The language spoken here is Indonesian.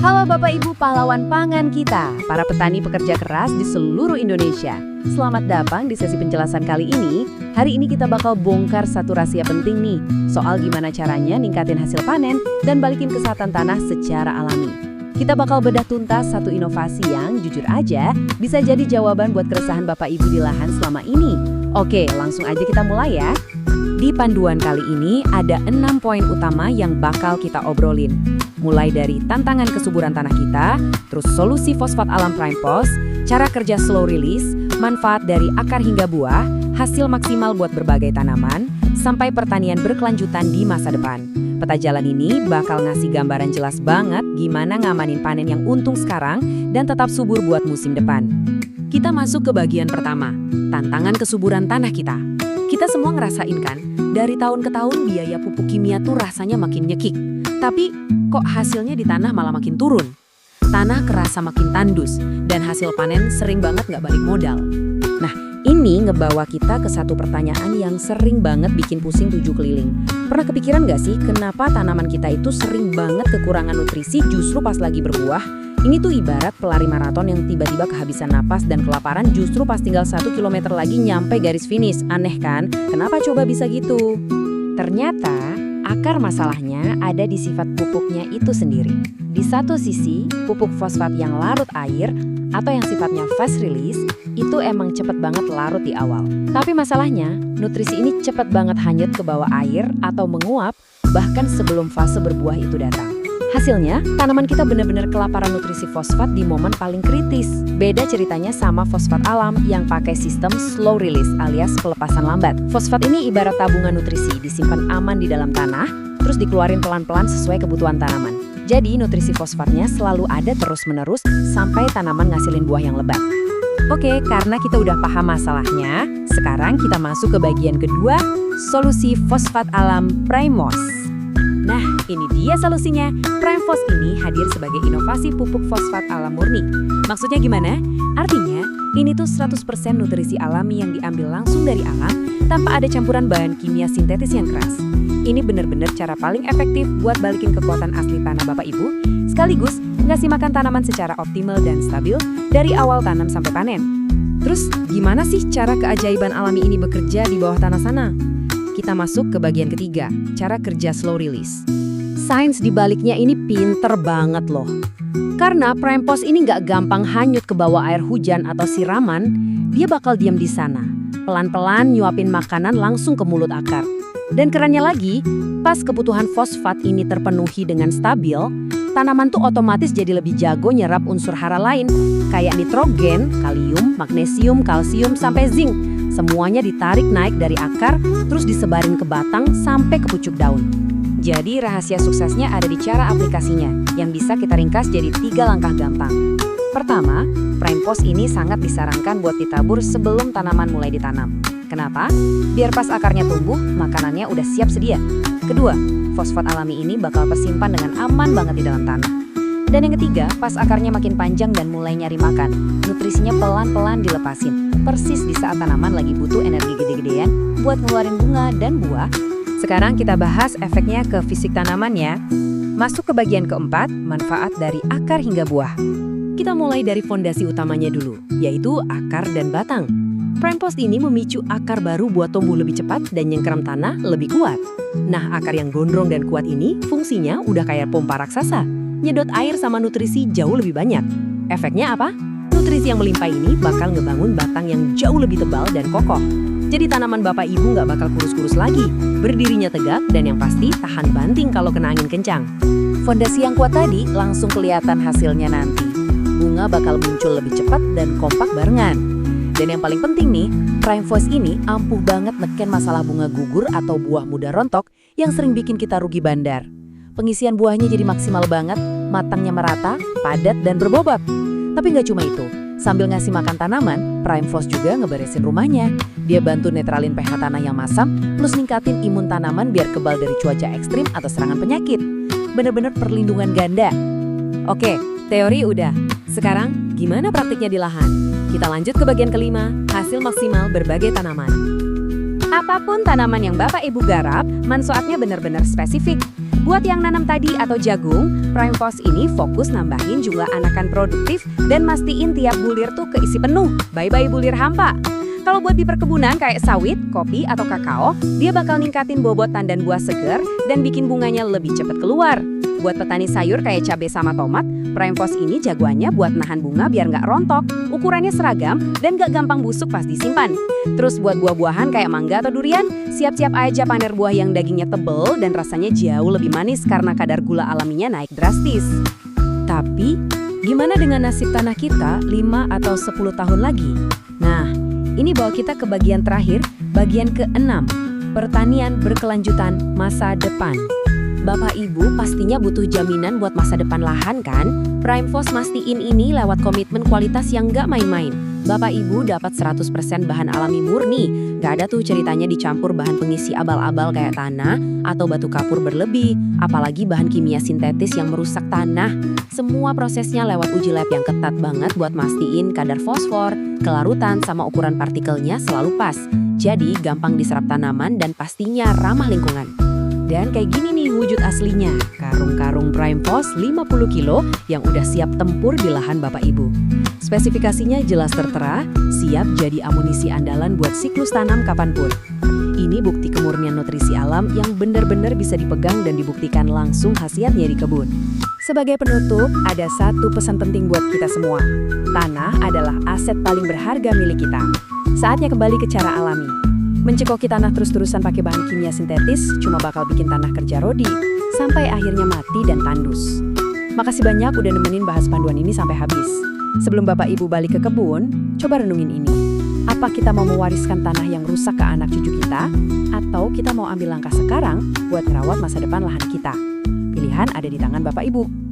Halo Bapak Ibu pahlawan pangan kita, para petani pekerja keras di seluruh Indonesia. Selamat datang di sesi penjelasan kali ini. Hari ini kita bakal bongkar satu rahasia penting nih, soal gimana caranya ningkatin hasil panen dan balikin kesehatan tanah secara alami. Kita bakal bedah tuntas satu inovasi yang jujur aja bisa jadi jawaban buat keresahan Bapak Ibu di lahan selama ini. Oke, langsung aja kita mulai ya. Di panduan kali ini ada 6 poin utama yang bakal kita obrolin. Mulai dari tantangan kesuburan tanah kita, terus solusi fosfat alam PrimePos, cara kerja slow release, manfaat dari akar hingga buah, hasil maksimal buat berbagai tanaman, sampai pertanian berkelanjutan di masa depan. Peta jalan ini bakal ngasih gambaran jelas banget gimana ngamanin panen yang untung sekarang dan tetap subur buat musim depan. Kita masuk ke bagian pertama, tantangan kesuburan tanah kita. Kita semua ngerasain kan, dari tahun ke tahun biaya pupuk kimia tuh rasanya makin nyekik. Tapi kok hasilnya di tanah malah makin turun? Tanah kerasa makin tandus dan hasil panen sering banget nggak balik modal. Nah, ini ngebawa kita ke satu pertanyaan yang sering banget bikin pusing 7 keliling. Pernah kepikiran nggak sih kenapa tanaman kita itu sering banget kekurangan nutrisi justru pas lagi berbuah? Ini tuh ibarat pelari maraton yang tiba-tiba kehabisan napas dan kelaparan justru pas tinggal 1 kilometer lagi nyampe garis finish. Aneh kan? Kenapa coba bisa gitu? Ternyata akar masalahnya ada di sifat pupuknya itu sendiri. Di satu sisi, pupuk fosfat yang larut air atau yang sifatnya fast release itu emang cepet banget larut di awal. Tapi masalahnya, nutrisi ini cepet banget hanyut ke bawah air atau menguap bahkan sebelum fase berbuah itu datang. Hasilnya, tanaman kita benar-benar kelaparan nutrisi fosfat di momen paling kritis. Beda ceritanya sama fosfat alam yang pakai sistem slow release alias pelepasan lambat. Fosfat ini ibarat tabungan nutrisi, disimpan aman di dalam tanah, terus dikeluarin pelan-pelan sesuai kebutuhan tanaman. Jadi nutrisi fosfatnya selalu ada terus-menerus sampai tanaman ngasilin buah yang lebat. Oke, karena kita udah paham masalahnya, sekarang kita masuk ke bagian kedua, solusi fosfat alam PrimePos. Nah, ini dia solusinya. PrimePos ini hadir sebagai inovasi pupuk fosfat alam murni. Maksudnya gimana? Artinya, ini tuh 100% nutrisi alami yang diambil langsung dari alam tanpa ada campuran bahan kimia sintetis yang keras. Ini bener-bener cara paling efektif buat balikin kekuatan asli tanah Bapak Ibu, sekaligus ngasih makan tanaman secara optimal dan stabil dari awal tanam sampai panen. Terus, gimana sih cara keajaiban alami ini bekerja di bawah tanah sana? Kita masuk ke bagian ketiga, cara kerja slow release. Sains di baliknya ini pinter banget loh. Karena PrimePos ini nggak gampang hanyut ke bawah air hujan atau siraman, dia bakal diam di sana. Pelan-pelan nyuapin makanan langsung ke mulut akar. Dan kerennya lagi, pas kebutuhan fosfat ini terpenuhi dengan stabil, tanaman tuh otomatis jadi lebih jago nyerap unsur hara lain, kayak nitrogen, kalium, magnesium, kalsium, sampai zinc. Semuanya ditarik naik dari akar, terus disebarin ke batang sampai ke pucuk daun. Jadi rahasia suksesnya ada di cara aplikasinya, yang bisa kita ringkas jadi 3 langkah gampang. Pertama, PrimePos ini sangat disarankan buat ditabur sebelum tanaman mulai ditanam. Kenapa? Biar pas akarnya tumbuh, makanannya udah siap sedia. Kedua, fosfat alami ini bakal tersimpan dengan aman banget di dalam tanah. Dan yang ketiga, pas akarnya makin panjang dan mulai nyari makan, nutrisinya pelan-pelan dilepasin. Persis di saat tanaman lagi butuh energi gede-gedean buat ngeluarin bunga dan buah. Sekarang kita bahas efeknya ke fisik tanaman ya. Masuk ke bagian keempat, manfaat dari akar hingga buah. Kita mulai dari fondasi utamanya dulu, yaitu akar dan batang. PrimePos ini memicu akar baru buat tumbuh lebih cepat dan nyengkeram tanah lebih kuat. Nah, akar yang gondrong dan kuat ini fungsinya udah kayak pompa raksasa. Nyedot air sama nutrisi jauh lebih banyak. Efeknya apa? Nutrisi yang melimpah ini bakal ngebangun batang yang jauh lebih tebal dan kokoh. Jadi tanaman Bapak Ibu nggak bakal kurus-kurus lagi, berdirinya tegak dan yang pasti tahan banting kalau kena angin kencang. Fondasi yang kuat tadi langsung kelihatan hasilnya nanti. Bunga bakal muncul lebih cepat dan kompak barengan. Dan yang paling penting nih, PrimePos ini ampuh banget neken masalah bunga gugur atau buah muda rontok yang sering bikin kita rugi bandar. Pengisian buahnya jadi maksimal banget, matangnya merata, padat, dan berbobot. Tapi nggak cuma itu, sambil ngasih makan tanaman, PrimePos juga ngeberesin rumahnya. Dia bantu netralin pH tanah yang masam, plus ningkatin imun tanaman biar kebal dari cuaca ekstrim atau serangan penyakit. Bener-bener perlindungan ganda. Oke, teori udah. Sekarang, gimana praktiknya di lahan? Kita lanjut ke bagian kelima, hasil maksimal berbagai tanaman. Apapun tanaman yang Bapak Ibu garap, manfaatnya benar-benar spesifik. Buat yang nanam tadi atau jagung, Primefos ini fokus nambahin jumlah anakan produktif dan mastiin tiap bulir tuh keisi penuh. Bye-bye bulir hampa. Kalau buat di perkebunan kayak sawit, kopi, atau kakao, dia bakal ningkatin bobot tandan buah segar dan bikin bunganya lebih cepat keluar. Buat petani sayur kayak cabai sama tomat, Primefos ini jagoannya buat nahan bunga biar nggak rontok, ukurannya seragam, dan nggak gampang busuk pas disimpan. Terus buat buah-buahan kayak mangga atau durian, siap-siap aja panen buah yang dagingnya tebel dan rasanya jauh lebih manis karena kadar gula alaminya naik drastis. Tapi, gimana dengan nasib tanah kita 5 atau 10 tahun lagi? Nah, ini bawa kita ke bagian terakhir, bagian ke-6, pertanian berkelanjutan masa depan. Bapak Ibu pastinya butuh jaminan buat masa depan lahan kan? Primefos mastiin ini lewat komitmen kualitas yang nggak main-main. Bapak Ibu dapat 100% bahan alami murni. Nggak ada tuh ceritanya dicampur bahan pengisi abal-abal kayak tanah atau batu kapur berlebih, apalagi bahan kimia sintetis yang merusak tanah. Semua prosesnya lewat uji lab yang ketat banget buat mastiin kadar fosfor, kelarutan, sama ukuran partikelnya selalu pas. Jadi gampang diserap tanaman dan pastinya ramah lingkungan. Dan kayak gini nih wujud aslinya, karung-karung Primefos 50 kilo yang udah siap tempur di lahan Bapak Ibu. Spesifikasinya jelas tertera, siap jadi amunisi andalan buat siklus tanam kapanpun. Ini bukti kemurnian nutrisi alam yang benar-benar bisa dipegang dan dibuktikan langsung khasiatnya di kebun. Sebagai penutup, ada satu pesan penting buat kita semua. Tanah adalah aset paling berharga milik kita. Saatnya kembali ke cara alami. Mencekoki tanah terus-terusan pakai bahan kimia sintetis cuma bakal bikin tanah kerja rodi, sampai akhirnya mati dan tandus. Makasih banyak udah nemenin bahas panduan ini sampai habis. Sebelum Bapak Ibu balik ke kebun, coba renungin ini. Apa kita mau mewariskan tanah yang rusak ke anak cucu kita? Atau kita mau ambil langkah sekarang buat merawat masa depan lahan kita? Pilihan ada di tangan Bapak Ibu.